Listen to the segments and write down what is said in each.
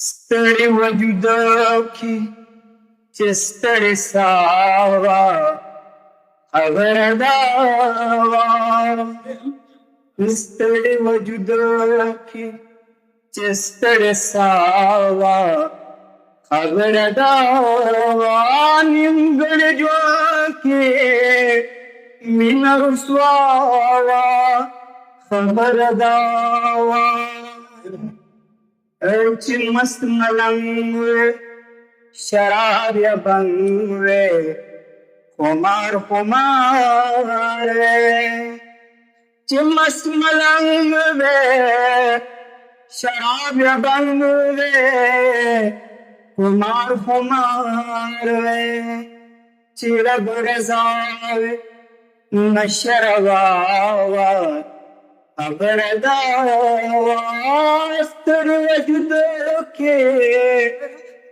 ستړي وجود کې چې ستړي ساوا خبر دا ستړي وجود کې چې ستړي ساوا خبر دا نیمګړي ژوند کې مینه رسوا خبر دا چې مست ملنګ وې شراب یا بنګ وې خمار چې مست ملنګ وې شراب یا بنګ وې خمار وې چې رب رضا وې نشروا خبر دا ستړي وجود کې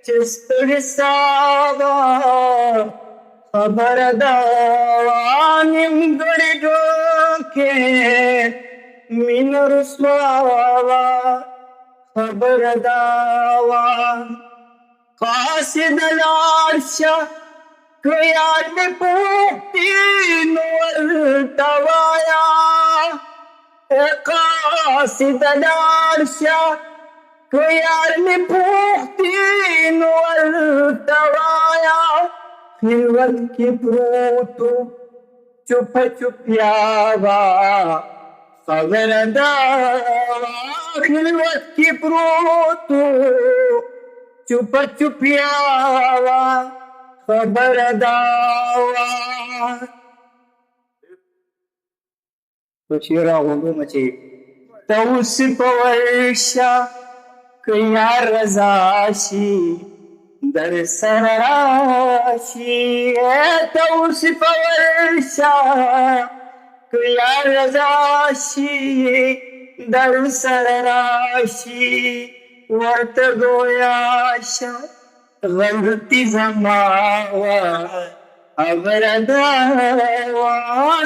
چې ستړي ساوا خبر دا نیمګړي ژوند کې مینه رسوا خبر دا قاصد لاړ شه که یاد مې پوښتې نو ورته وایا قاصد لاړ شه که یار مې پوښتې نو ورته وایا خلوت کې پروت و چوپه چوپیا وه خبر دا خلوت کې پروت و چوپه چوپیا وه خبر دا چیرا غوږونه چې ته اوس په ورشه که یار رضا شي در سره راشي ته اوس په ورشه که یار رضا شي در سره راشي ورته ګویا شه غلطي زما وه خبر دا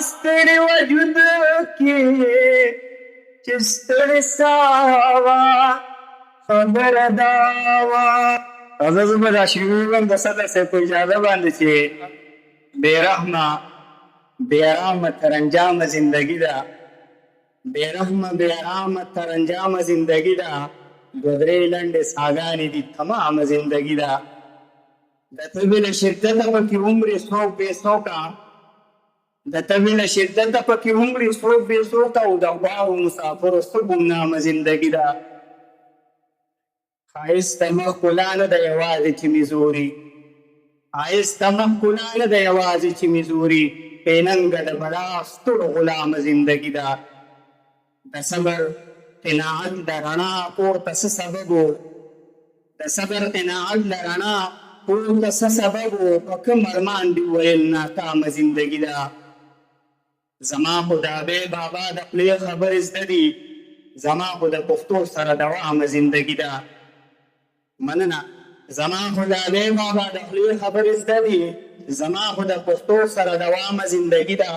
ستړي وجود کې چې ستړي ساوا خبر دا زه به دا شروع کوم د صدر صاحب په اجازه باندې چې بېرحمه بېارامه تر انجامه زندګي ده بېرحمه بېارامه تر انجامه زندګي ده دوه درې لنډې ساګانې دي تمامه زندګي ده د طبیل شدت پکې عمر څوک بې څوکه د طبیل شدت پکې عمر څوک بې څوکه او د غواو مسافرو څه ګمنامه زندګي ده ښایسته مخ ښکلا نه ده یوازې چې مې زوري ښایسته مخ ښکلا نه ده یوازې چې مې زوري پیننګه د بلا ستړو غلامه زندګي ده د صبر قناعت د رڼا پورته څه سبب و د صبر قناعت د رڼا پورته څه سبب و په کوم ارمان دې ویل ناکامه زندګي ده زما خو د ابۍ بابا د خولې خبرې زده دي زما خو د پښتو سره دوامه زندګي ده مننه زما خو د ابۍ بابا د خولې خبرې زده دي زما خو د پښتو سره دوامه زندګي ده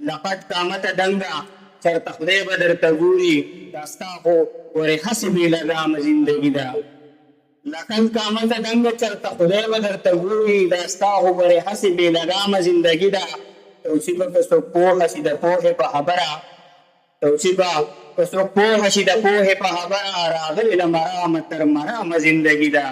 لقد قامته دنګه چېرته خدای به درته ګوري دا ستا خو ورې هسې بې لګامه زندګي ده لقد قامته دنګه چېرته خدای به درته ګوري دا ستا خو ورې هسې بې لګامه زندګي ده توصیفه که څوک پوهه شي د پوهې په خبره توصیفه که څوک پوهه شي د پوهې په خبره راغلې له مرامه تر مرامه زندګي ده